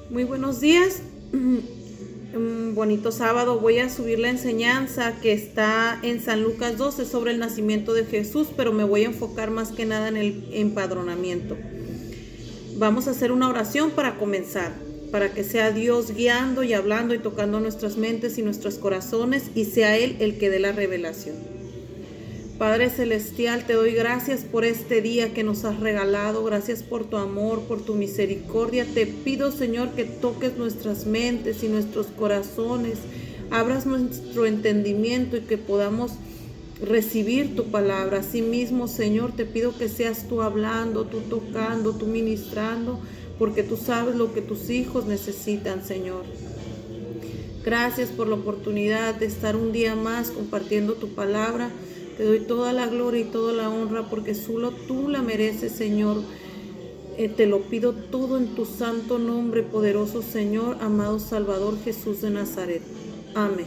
Muy buenos días. Un bonito sábado. Voy a subir la enseñanza que está en San Lucas 12 sobre el nacimiento de Jesús, pero me voy a enfocar más que nada en el empadronamiento. Vamos a hacer una oración para comenzar, para que sea Dios guiando y hablando y tocando nuestras mentes y nuestros corazones, y sea Él el que dé la revelación. Padre Celestial, te doy gracias por este día que nos has regalado, gracias por tu amor, por tu misericordia. Te pido, Señor, que toques nuestras mentes y nuestros corazones, abras nuestro entendimiento y que podamos recibir tu palabra. Asimismo, Señor, te pido que seas tú hablando, tú tocando, tú ministrando, porque tú sabes lo que tus hijos necesitan, Señor. Gracias por la oportunidad de estar un día más compartiendo tu palabra. Te doy toda la gloria y toda la honra porque solo tú la mereces, Señor. Te lo pido todo en tu santo nombre, poderoso Señor, amado Salvador Jesús de Nazaret. Amén.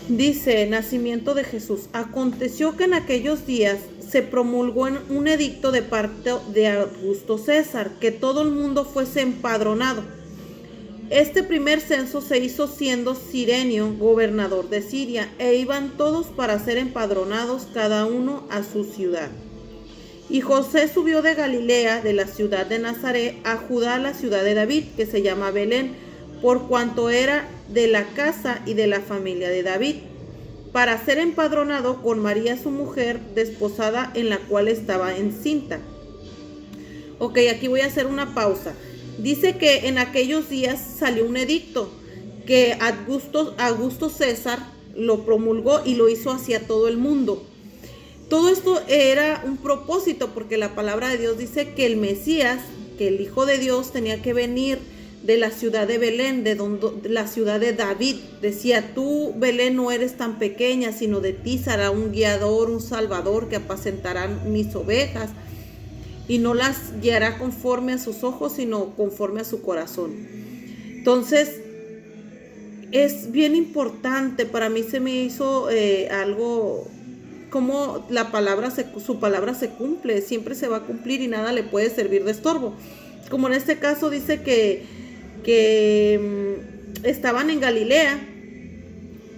Dice, nacimiento de Jesús. Aconteció que en aquellos días se promulgó un edicto de parte de Augusto César, que todo el mundo fuese empadronado. Este primer censo se hizo siendo Cirenio gobernador de Siria, e iban todos para ser empadronados, cada uno a su ciudad. Y José subió de Galilea, de la ciudad de Nazaret, a Judá, la ciudad de David, que se llama Belén, por cuanto era de la casa y de la familia de David, para ser empadronado con María su mujer, desposada, en la cual estaba encinta. Ok, aquí voy a hacer una pausa. Dice que en aquellos días salió un edicto que Augusto César lo promulgó y lo hizo hacia todo el mundo. Todo esto era un propósito, porque la palabra de Dios dice que el Mesías, que el Hijo de Dios, tenía que venir de la ciudad de Belén, de la ciudad de David. Decía, tú, Belén, no eres tan pequeña, sino de ti será un guiador, un salvador que apacentará mis ovejas. Y no las guiará conforme a sus ojos, sino conforme a su corazón. Entonces, es bien importante, para mí se me hizo algo, como su palabra se cumple, siempre se va a cumplir y nada le puede servir de estorbo. Como en este caso dice que estaban en Galilea,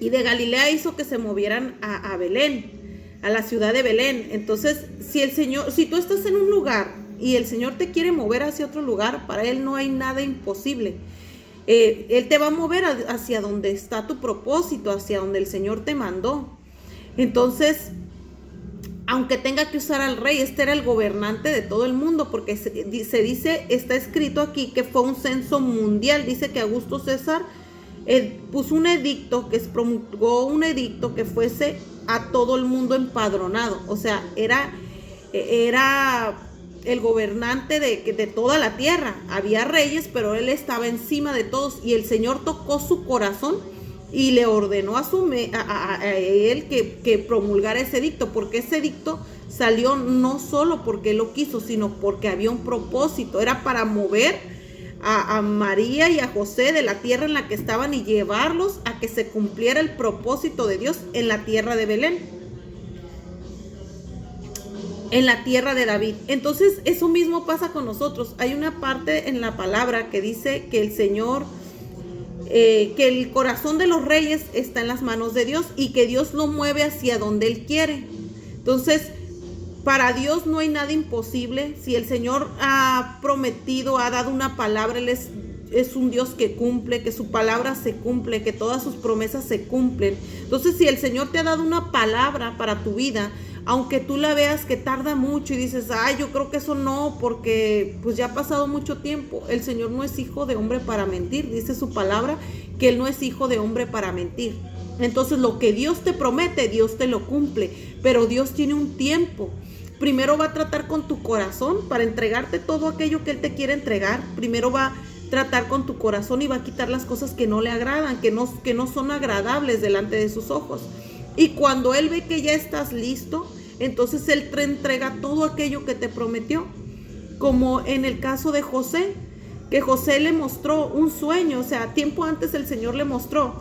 y de Galilea hizo que se movieran a Belén, a la ciudad de Belén. Entonces, si tú estás en un lugar y el Señor te quiere mover hacia otro lugar, para Él no hay nada imposible. Él te va a mover hacia donde está tu propósito, hacia donde el Señor te mandó. Entonces, aunque tenga que usar al rey, este era el gobernante de todo el mundo, porque se dice, está escrito aquí que fue un censo mundial. Dice que Augusto César puso un edicto, promulgó un edicto que fuese a todo el mundo empadronado. O sea, era el gobernante de toda la tierra. Había reyes, pero él estaba encima de todos, y el Señor tocó su corazón y le ordenó a él que promulgara ese edicto, porque ese edicto salió no solo porque él lo quiso, sino porque había un propósito. Era para mover a María y a José de la tierra en la que estaban y llevarlos a que se cumpliera el propósito de Dios en la tierra de Belén, en la tierra de David. Entonces, eso mismo pasa con nosotros. Hay una parte en la palabra que dice que el Señor, que el corazón de los reyes está en las manos de Dios y que Dios lo mueve hacia donde Él quiere. Entonces, para Dios no hay nada imposible. Si el Señor ha prometido, ha dado una palabra, Él es un Dios que cumple, que su palabra se cumple, que todas sus promesas se cumplen. Entonces, si el Señor te ha dado una palabra para tu vida, aunque tú la veas que tarda mucho y dices, ay, yo creo que eso no, porque pues ya ha pasado mucho tiempo. El Señor no es hijo de hombre para mentir. Dice su palabra que Él no es hijo de hombre para mentir. Entonces, lo que Dios te promete, Dios te lo cumple, pero Dios tiene un tiempo. Primero va a tratar con tu corazón para entregarte todo aquello que Él te quiere entregar. Primero va a tratar con tu corazón y va a quitar las cosas que no le agradan, que no son agradables delante de sus ojos. Y cuando Él ve que ya estás listo, entonces Él te entrega todo aquello que te prometió. Como en el caso de José, que José le mostró un sueño. O sea, tiempo antes el Señor le mostró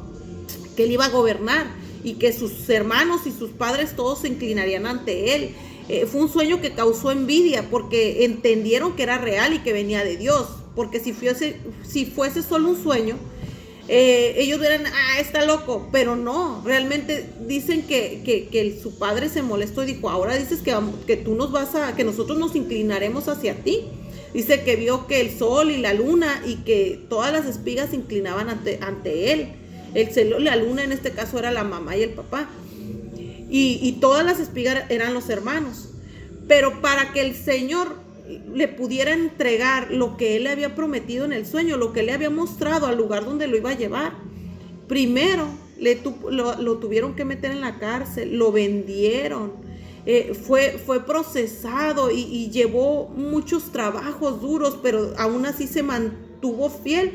que Él iba a gobernar y que sus hermanos y sus padres todos se inclinarían ante Él. Fue un sueño que causó envidia porque entendieron que era real y que venía de Dios. porque si fuese solo un sueño, ellos dirán, está loco, pero no, realmente dicen que su padre se molestó y dijo, ahora dices que tú que nosotros nos inclinaremos hacia ti. Dice que vio que el sol y la luna y que todas las espigas se inclinaban ante él. El cielo y la luna en este caso era la mamá y el papá. Y todas las espigas eran los hermanos. Pero para que el Señor le pudiera entregar lo que él le había prometido en el sueño, lo que él le había mostrado al lugar donde lo iba a llevar, primero lo tuvieron que meter en la cárcel, lo vendieron. Fue procesado y llevó muchos trabajos duros, pero aún así se mantuvo fiel.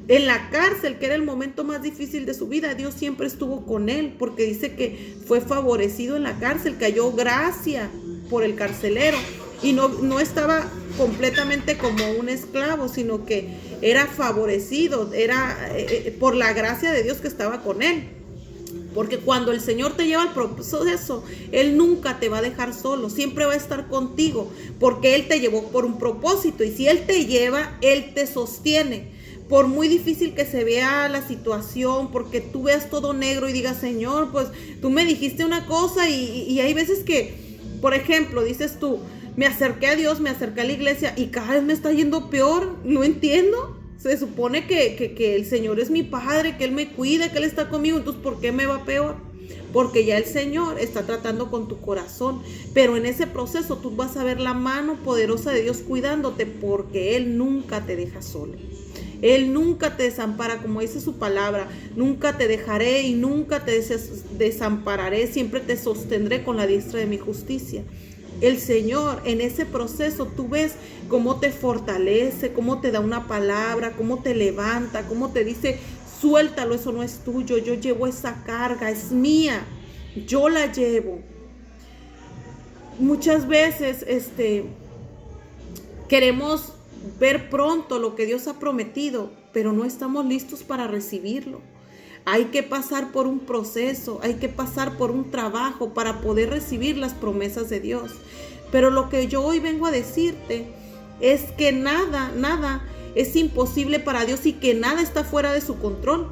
En la cárcel, que era el momento más difícil de su vida, Dios siempre estuvo con él, porque dice que fue favorecido en la cárcel, cayó gracia por el carcelero y no estaba completamente como un esclavo, sino que era favorecido, era por la gracia de Dios que estaba con él. Porque cuando el Señor te lleva al proceso, Él nunca te va a dejar solo, siempre va a estar contigo, porque Él te llevó por un propósito, y si Él te lleva, Él te sostiene. Por muy difícil que se vea la situación, porque tú veas todo negro y digas, Señor, pues tú me dijiste una cosa, y hay veces que, por ejemplo, dices tú, me acerqué a Dios, me acerqué a la iglesia y cada vez me está yendo peor, no entiendo. Se supone que el Señor es mi Padre, que Él me cuida, que Él está conmigo. Entonces, ¿por qué me va peor? Porque ya el Señor está tratando con tu corazón. Pero en ese proceso tú vas a ver la mano poderosa de Dios cuidándote, porque Él nunca te deja solo. Él nunca te desampara, como dice su palabra. Nunca te dejaré y nunca te desampararé. Siempre te sostendré con la diestra de mi justicia. El Señor en ese proceso tú ves cómo te fortalece, cómo te da una palabra, cómo te levanta, cómo te dice, suéltalo, eso no es tuyo, yo llevo esa carga, es mía, yo la llevo. Muchas veces queremos ver pronto lo que Dios ha prometido, pero no estamos listos para recibirlo. Hay que pasar por un proceso, hay que pasar por un trabajo para poder recibir las promesas de Dios. Pero lo que yo hoy vengo a decirte es que nada es imposible para Dios y que nada está fuera de su control.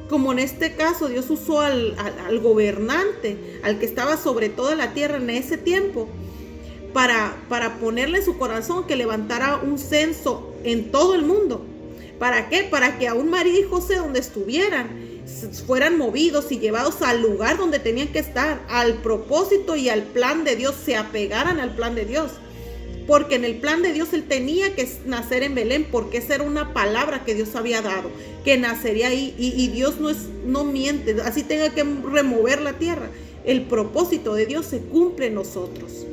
Como en este caso Dios usó al gobernante, al que estaba sobre toda la tierra en ese tiempo, para ponerle en su corazón que levantara un censo en todo el mundo. ¿Para qué? Para que aún María y José, donde estuvieran, fueran movidos y llevados al lugar donde tenían que estar, al propósito y al plan de Dios, se apegaran al plan de Dios. Porque en el plan de Dios él tenía que nacer en Belén, porque esa era una palabra que Dios había dado, que nacería ahí, y Dios no miente, así tenga que remover la tierra. El propósito de Dios se cumple en nosotros.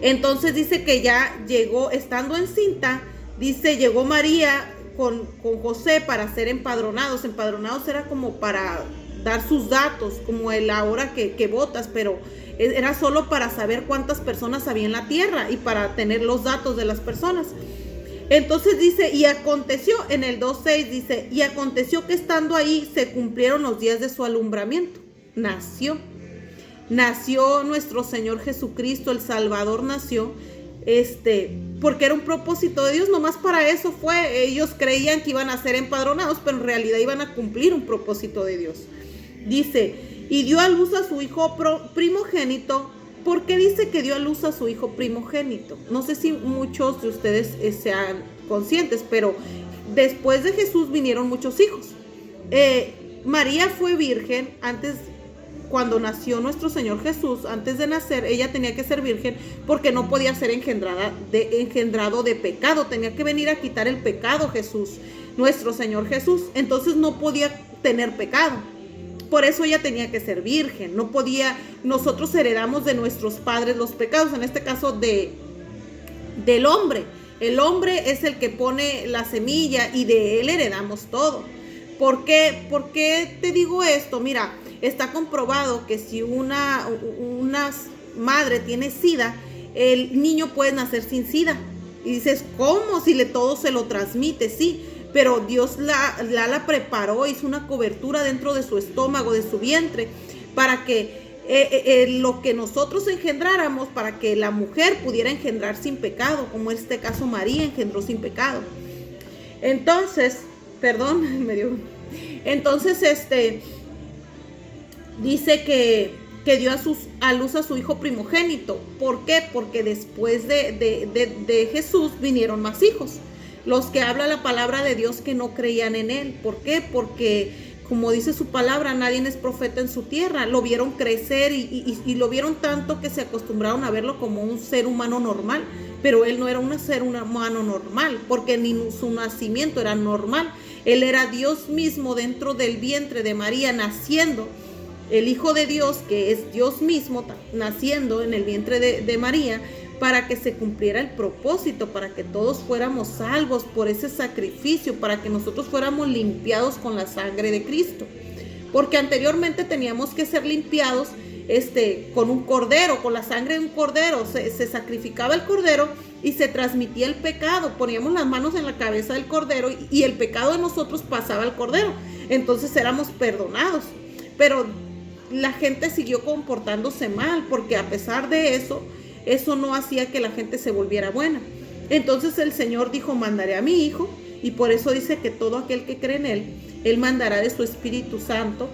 Entonces dice que ya llegó, estando encinta, dice, llegó María con José para ser empadronados. Empadronados era como para dar sus datos, como la hora que votas, pero era solo para saber cuántas personas había en la tierra y para tener los datos de las personas. Entonces dice, y aconteció, en el 2:6 dice, y aconteció que estando ahí se cumplieron los días de su alumbramiento. Nació nuestro Señor Jesucristo, el Salvador nació, porque era un propósito de Dios, nomás para eso fue. Ellos creían que iban a ser empadronados, pero en realidad iban a cumplir un propósito de Dios. Dice, y dio a luz a su hijo primogénito. ¿Por qué dice que dio a luz a su hijo primogénito? No sé si muchos de ustedes sean conscientes, pero después de Jesús vinieron muchos hijos. María fue virgen antes. Cuando nació nuestro Señor Jesús, antes de nacer, ella tenía que ser virgen porque no podía ser engendrado de pecado. Tenía que venir a quitar el pecado Jesús, nuestro Señor Jesús. Entonces no podía tener pecado. Por eso ella tenía que ser virgen. No podía, nosotros heredamos de nuestros padres los pecados, en este caso del hombre. El hombre es el que pone la semilla y de él heredamos todo. ¿Por qué te digo esto? Mira, está comprobado que si una madre tiene SIDA, el niño puede nacer sin SIDA. Y dices, ¿cómo? Si todo se lo transmite, sí. Pero Dios la preparó, hizo una cobertura dentro de su estómago, de su vientre, para que lo que nosotros engendráramos para que la mujer pudiera engendrar sin pecado, como en este caso María engendró sin pecado. Entonces, perdón, dice que dio a luz a su hijo primogénito. ¿Por qué? Porque después de Jesús vinieron más hijos, los que habla la palabra de Dios que no creían en él. ¿Por qué? Porque como dice su palabra, nadie es profeta en su tierra. Lo vieron crecer y lo vieron tanto que se acostumbraron a verlo como un ser humano normal. Pero él no era un ser humano normal, porque ni su nacimiento era normal. Él era Dios mismo dentro del vientre de María, naciendo. El Hijo de Dios, que es Dios mismo, naciendo en el vientre de María, para que se cumpliera el propósito, para que todos fuéramos salvos por ese sacrificio, para que nosotros fuéramos limpiados con la sangre de Cristo. Porque anteriormente teníamos que ser limpiados con un cordero, con la sangre de un cordero. Se sacrificaba el cordero y se transmitía el pecado. Poníamos las manos en la cabeza del cordero y el pecado de nosotros pasaba al cordero. Entonces éramos perdonados. Pero la gente siguió comportándose mal, porque a pesar de eso no hacía que la gente se volviera buena. Entonces el Señor dijo: mandaré a mi Hijo, y por eso dice que todo aquel que cree en él, él mandará de su Espíritu Santo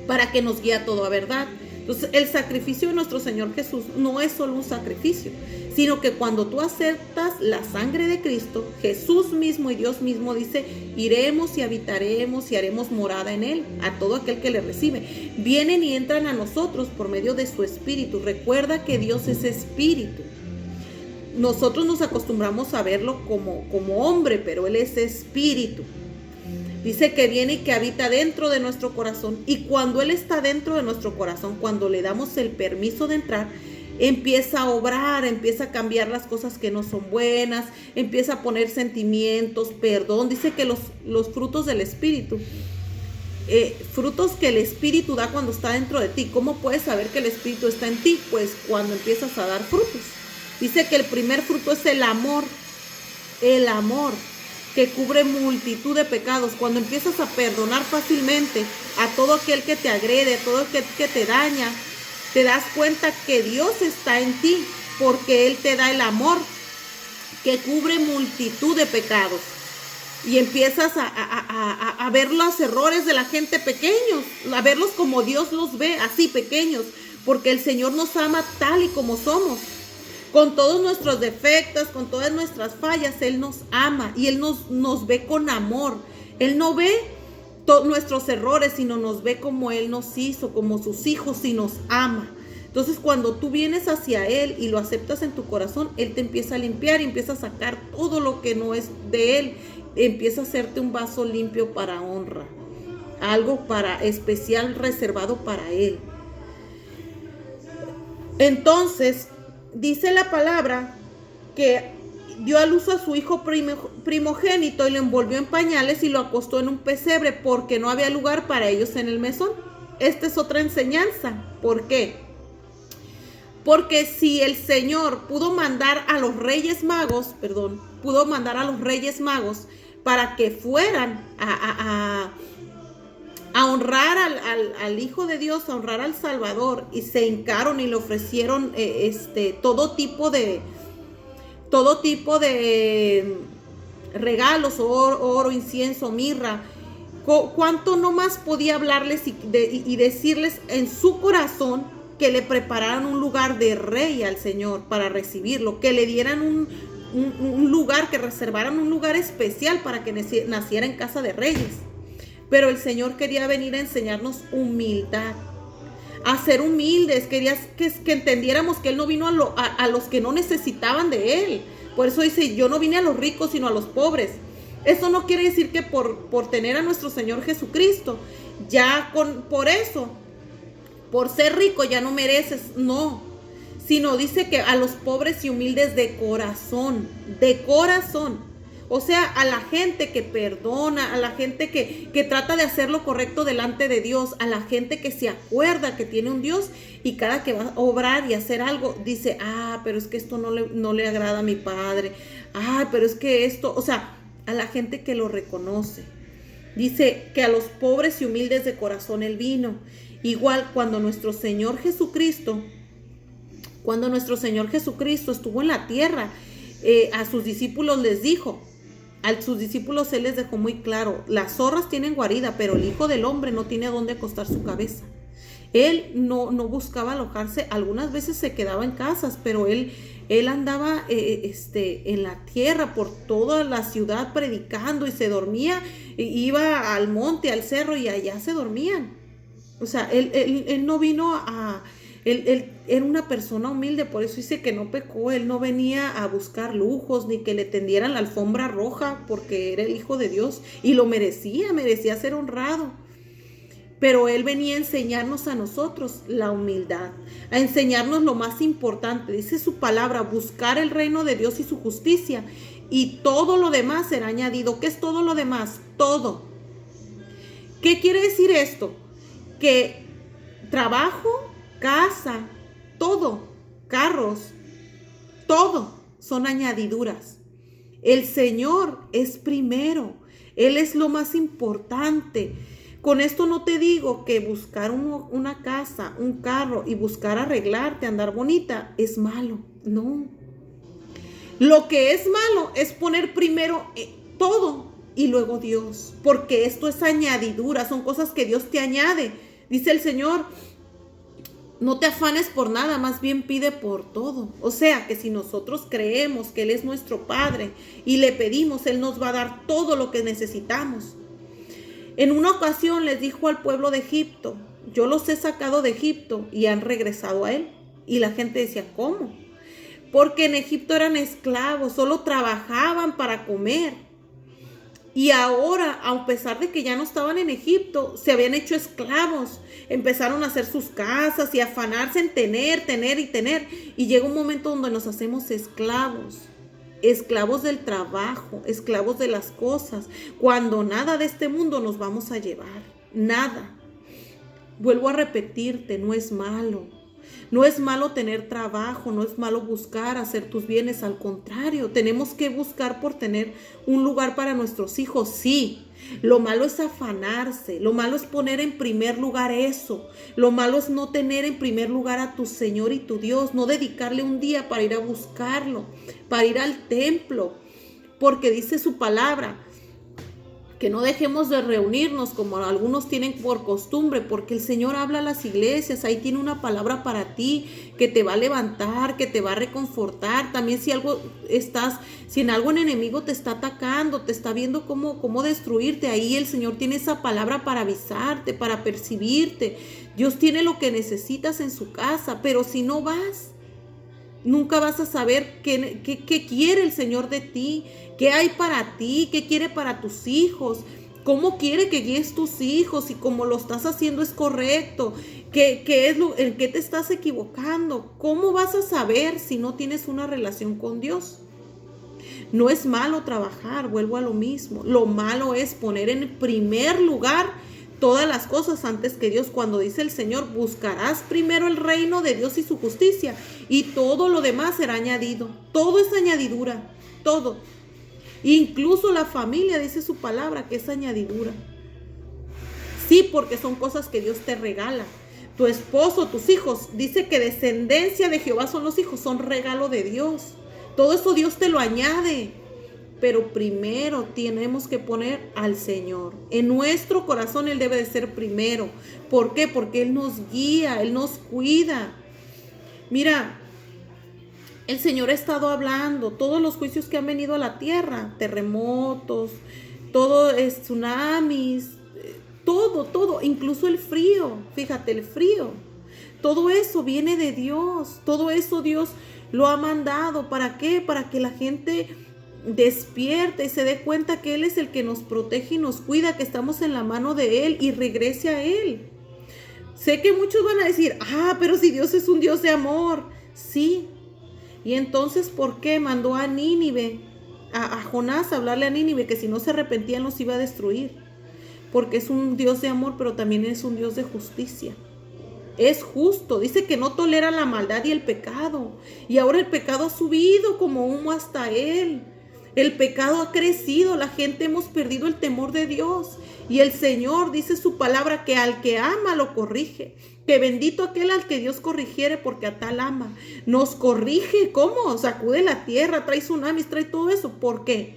para que nos guíe a toda verdad. Entonces el sacrificio de nuestro Señor Jesús no es solo un sacrificio, sino que cuando tú aceptas la sangre de Cristo, Jesús mismo y Dios mismo dice: iremos y habitaremos y haremos morada en él, a todo aquel que le recibe. Vienen y entran a nosotros por medio de su Espíritu. Recuerda que Dios es Espíritu. Nosotros nos acostumbramos a verlo como hombre, pero él es Espíritu. Dice que viene y que habita dentro de nuestro corazón. Y cuando él está dentro de nuestro corazón, cuando le damos el permiso de entrar, empieza a obrar, empieza a cambiar las cosas que no son buenas, empieza a poner sentimientos, perdón. Dice que los frutos del Espíritu, frutos que el Espíritu da cuando está dentro de ti. ¿Cómo puedes saber que el Espíritu está en ti? Pues cuando empiezas a dar frutos. Dice que el primer fruto es el amor, que cubre multitud de pecados. Cuando empiezas a perdonar fácilmente a todo aquel que te agrede, a todo aquel que te daña, te das cuenta que Dios está en ti, porque él te da el amor que cubre multitud de pecados. Y empiezas a ver los errores de la gente pequeños, a verlos como Dios los ve, así pequeños, porque el Señor nos ama tal y como somos. Con todos nuestros defectos, con todas nuestras fallas, él nos ama y él nos ve con amor. Él no ve nuestros errores, sino nos ve como él nos hizo, como sus hijos, y nos ama. Entonces, cuando tú vienes hacia él y lo aceptas en tu corazón, él te empieza a limpiar y empieza a sacar todo lo que no es de él. Empieza a hacerte un vaso limpio para honra, algo para especial reservado para él. Entonces, dice la palabra que dio a luz a su hijo primogénito y lo envolvió en pañales y lo acostó en un pesebre, porque no había lugar para ellos en el mesón. Esta es otra enseñanza. ¿Por qué? Porque si el Señor pudo mandar a los Reyes Magos, para que fueran a honrar al Hijo de Dios, a honrar al Salvador, y se hincaron y le ofrecieron todo tipo de regalos, oro, incienso, mirra. ¿Cuánto no más podía hablarles y decirles en su corazón que le prepararan un lugar de rey al Señor para recibirlo, que le dieran un lugar, que reservaran un lugar especial para que naciera en casa de reyes? Pero el Señor quería venir a enseñarnos humildad, a ser humildes. Quería que entendiéramos que Él no vino a los que no necesitaban de Él. Por eso dice: yo no vine a los ricos, sino a los pobres. Eso no quiere decir que por tener a nuestro Señor Jesucristo, por ser rico ya no mereces, no. Sino dice que a los pobres y humildes de corazón. O sea, a la gente que perdona, a la gente que trata de hacer lo correcto delante de Dios, a la gente que se acuerda que tiene un Dios y cada que va a obrar y hacer algo, dice: pero es que esto no le agrada a mi Padre. Pero es que esto, o sea, a la gente que lo reconoce. Dice que a los pobres y humildes de corazón Él vino. Igual cuando nuestro Señor Jesucristo estuvo en la tierra, a sus discípulos les dijo, a sus discípulos Él les dejó muy claro, las zorras tienen guarida, pero el Hijo del Hombre no tiene dónde acostar su cabeza. Él no buscaba alojarse, algunas veces se quedaba en casas, pero él andaba en la tierra por toda la ciudad predicando, y se dormía, iba al monte, al cerro, y allá se dormían. O sea, él no vino él era una persona humilde, por eso dice que no pecó. Él no venía a buscar lujos, ni que le tendieran la alfombra roja, porque era el Hijo de Dios y lo merecía ser honrado. Pero Él venía a enseñarnos a nosotros la humildad, a enseñarnos lo más importante. Dice su palabra, buscar el reino de Dios y su justicia, y todo lo demás será añadido. ¿Qué es todo lo demás? Todo. ¿Qué quiere decir esto? Que trabajo, casa, todo, carros, todo son añadiduras. El Señor es primero. Él es lo más importante. Con esto no te digo que buscar una casa, un carro y buscar arreglarte, andar bonita, es malo. No. Lo que es malo es poner primero todo y luego Dios. Porque esto es añadidura, son cosas que Dios te añade. Dice el Señor, no te afanes por nada, más bien pide por todo. O sea que si nosotros creemos que Él es nuestro Padre y le pedimos, Él nos va a dar todo lo que necesitamos. En una ocasión les dijo al pueblo de Egipto, yo los he sacado de Egipto y han regresado a Él. Y la gente decía, ¿cómo? Porque en Egipto eran esclavos, solo trabajaban para comer. Y ahora, a pesar de que ya no estaban en Egipto, se habían hecho esclavos. Empezaron a hacer sus casas y a afanarse en tener. Y llega un momento donde nos hacemos esclavos. Esclavos del trabajo, esclavos de las cosas, cuando nada de este mundo nos vamos a llevar, nada. Vuelvo a repetirte, no es malo. No es malo tener trabajo, no es malo buscar hacer tus bienes, al contrario, tenemos que buscar por tener un lugar para nuestros hijos, sí. Lo malo es afanarse, lo malo es poner en primer lugar eso, lo malo es no tener en primer lugar a tu Señor y tu Dios, no dedicarle un día para ir a buscarlo, para ir al templo, porque dice su palabra, que no dejemos de reunirnos como algunos tienen por costumbre, porque el Señor habla a las iglesias, ahí tiene una palabra para ti, que te va a levantar, que te va a reconfortar. También si en algo el enemigo te está atacando, te está viendo cómo destruirte, ahí el Señor tiene esa palabra para avisarte, para percibirte. Dios tiene lo que necesitas en su casa, pero si no vas, nunca vas a saber qué quiere el Señor de ti, qué hay para ti, qué quiere para tus hijos, cómo quiere que guíes tus hijos y cómo lo estás haciendo es correcto, en qué te estás equivocando. ¿Cómo vas a saber si no tienes una relación con Dios? No es malo trabajar, vuelvo a lo mismo. Lo malo es poner en primer lugar todas las cosas antes que Dios, cuando dice el Señor, buscarás primero el reino de Dios y su justicia, y todo lo demás será añadido. Todo es añadidura, todo. Incluso la familia, dice su palabra, que es añadidura. Sí, porque son cosas que Dios te regala. Tu esposo, tus hijos, dice que descendencia de Jehová son los hijos, son regalo de Dios. Todo eso Dios te lo añade. Pero primero tenemos que poner al Señor. En nuestro corazón Él debe de ser primero. ¿Por qué? Porque Él nos guía, Él nos cuida. Mira, el Señor ha estado hablando, todos los juicios que han venido a la tierra, terremotos, todo es tsunamis, todo, incluso el frío, fíjate, el frío. Todo eso viene de Dios, todo eso Dios lo ha mandado. ¿Para qué? Para que la gente despierte y se dé cuenta que Él es el que nos protege y nos cuida, que estamos en la mano de Él y regrese a Él. Sé que muchos van a decir, pero si Dios es un Dios de amor. Sí. Y entonces, ¿por qué mandó a Nínive, a Jonás, a hablarle a Nínive, que si no se arrepentían los iba a destruir? Porque es un Dios de amor, pero también es un Dios de justicia. Es justo, dice que no tolera la maldad y el pecado. Y ahora el pecado ha subido como humo hasta Él. El pecado ha crecido, la gente hemos perdido el temor de Dios. Y el Señor dice su palabra que al que ama lo corrige. Que bendito aquel al que Dios corrigiere porque a tal ama. Nos corrige, ¿cómo? Sacude la tierra, trae tsunamis, trae todo eso. ¿Por qué?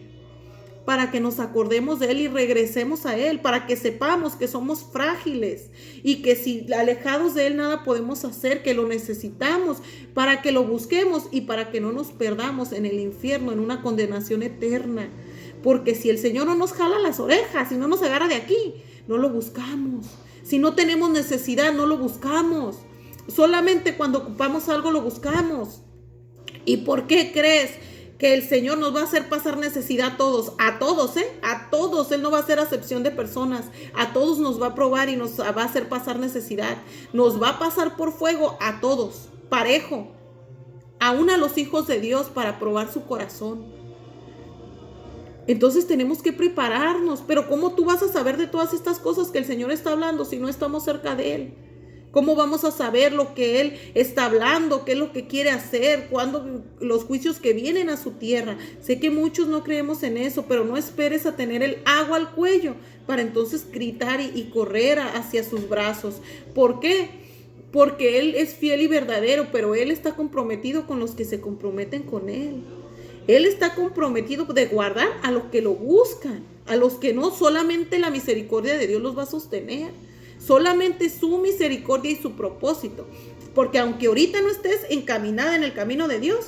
Para que nos acordemos de Él y regresemos a Él, para que sepamos que somos frágiles y que si alejados de Él nada podemos hacer, que lo necesitamos, para que lo busquemos y para que no nos perdamos en el infierno, en una condenación eterna. Porque si el Señor no nos jala las orejas y no nos agarra de aquí, no lo buscamos. Si no tenemos necesidad, no lo buscamos. Solamente cuando ocupamos algo lo buscamos. ¿Y por qué crees que el Señor nos va a hacer pasar necesidad a todos? A todos, a todos. Él no va a hacer acepción de personas. A todos nos va a probar y nos va a hacer pasar necesidad. Nos va a pasar por fuego a todos, parejo. Aún a los hijos de Dios para probar su corazón. Entonces tenemos que prepararnos. Pero ¿cómo tú vas a saber de todas estas cosas que el Señor está hablando si no estamos cerca de Él? ¿Cómo vamos a saber lo que Él está hablando? ¿Qué es lo que quiere hacer? ¿Cuándo los juicios que vienen a su tierra? Sé que muchos no creemos en eso, pero no esperes a tener el agua al cuello para entonces gritar y correr hacia sus brazos. ¿Por qué? Porque Él es fiel y verdadero, pero Él está comprometido con los que se comprometen con Él. Él está comprometido de guardar a los que lo buscan, a los que no. Solamente la misericordia de Dios los va a sostener. Solamente su misericordia y su propósito. Porque aunque ahorita no estés encaminada en el camino de Dios,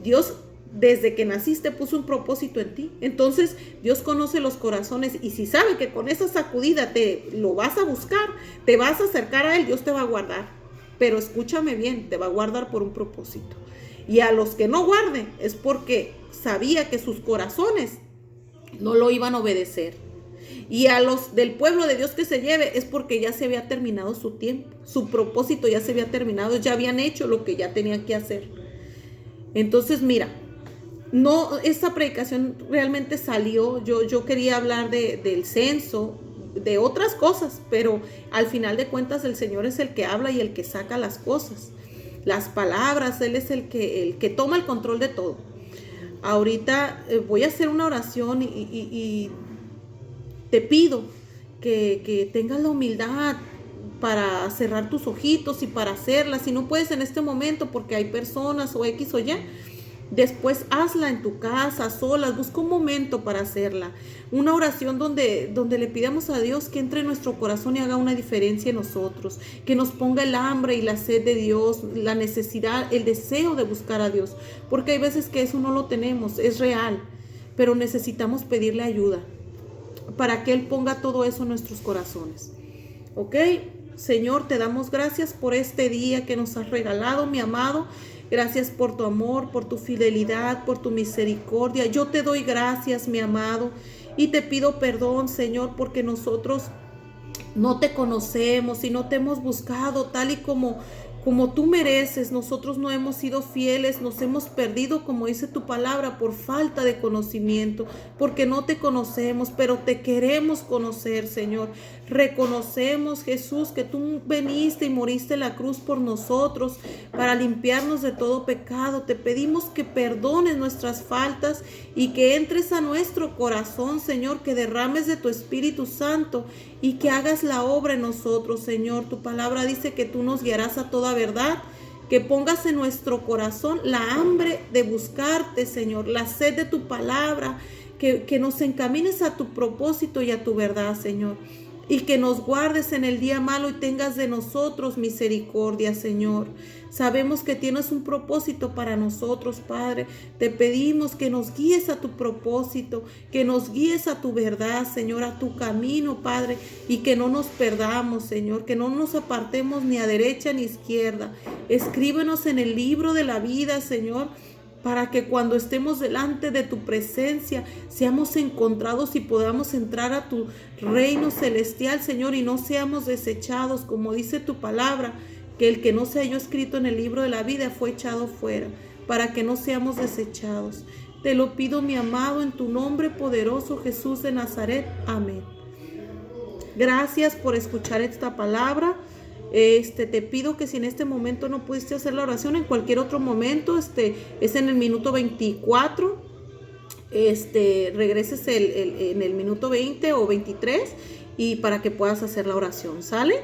Dios desde que naciste puso un propósito en ti. Entonces Dios conoce los corazones y si sabe que con esa sacudida te lo vas a buscar, te vas a acercar a Él, Dios te va a guardar. Pero escúchame bien, te va a guardar por un propósito. Y a los que no guarden es porque sabía que sus corazones no lo iban a obedecer. Y a los del pueblo de Dios que se lleve es porque ya se había terminado su tiempo. Su propósito ya se había terminado. Ya habían hecho lo que ya tenían que hacer. Entonces mira, no, esta predicación realmente salió. Yo quería hablar del censo, de otras cosas. Pero al final de cuentas el Señor es el que habla y el que saca las cosas. Las palabras, Él es el que toma el control de todo. Ahorita voy a hacer una oración y te pido que tengas la humildad para cerrar tus ojitos y para hacerla. Si no puedes en este momento porque hay personas o X o Y, después hazla en tu casa, solas, busca un momento para hacerla. Una oración donde le pidamos a Dios que entre en nuestro corazón y haga una diferencia en nosotros, que nos ponga el hambre y la sed de Dios, la necesidad, el deseo de buscar a Dios, porque hay veces que eso no lo tenemos, es real, pero necesitamos pedirle ayuda para que Él ponga todo eso en nuestros corazones. ¿Ok? Señor, te damos gracias por este día que nos has regalado, mi amado. Gracias por tu amor, por tu fidelidad, por tu misericordia. Yo te doy gracias, mi amado, y te pido perdón, Señor, porque nosotros no te conocemos y no te hemos buscado tal y como tú mereces. Nosotros no hemos sido fieles, nos hemos perdido, como dice tu palabra, por falta de conocimiento, porque no te conocemos, pero te queremos conocer, Señor. Reconocemos, Jesús, que tú veniste y moriste en la cruz por nosotros para limpiarnos de todo pecado. Te pedimos que perdones nuestras faltas y que entres a nuestro corazón, Señor, que derrames de tu Espíritu Santo y que hagas la obra en nosotros, Señor. Tu palabra dice que tú nos guiarás a toda verdad, que pongas en nuestro corazón la hambre de buscarte, Señor, la sed de tu palabra, que nos encamines a tu propósito y a tu verdad, Señor. Y que nos guardes en el día malo y tengas de nosotros misericordia, Señor. Sabemos que tienes un propósito para nosotros, Padre. Te pedimos que nos guíes a tu propósito, que nos guíes a tu verdad, Señor, a tu camino, Padre, y que no nos perdamos, Señor, que no nos apartemos ni a derecha ni a izquierda. Escríbenos en el libro de la vida, Señor, para que cuando estemos delante de tu presencia seamos encontrados y podamos entrar a tu reino celestial, Señor, y no seamos desechados, como dice tu palabra, que el que no se halló escrito en el libro de la vida fue echado fuera, para que no seamos desechados. Te lo pido, mi amado, en tu nombre poderoso, Jesús de Nazaret. Amén. Gracias por escuchar esta palabra. Te pido que si en este momento no pudiste hacer la oración, en cualquier otro momento, es en el minuto 24, regreses en el minuto 20 o 23 y para que puedas hacer la oración, ¿sale?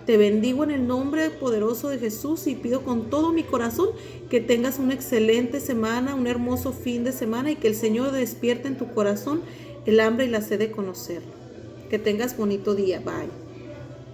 Te bendigo en el nombre poderoso de Jesús y pido con todo mi corazón que tengas una excelente semana, un hermoso fin de semana y que el Señor despierte en tu corazón el hambre y la sed de conocerlo. Que tengas bonito día. Bye.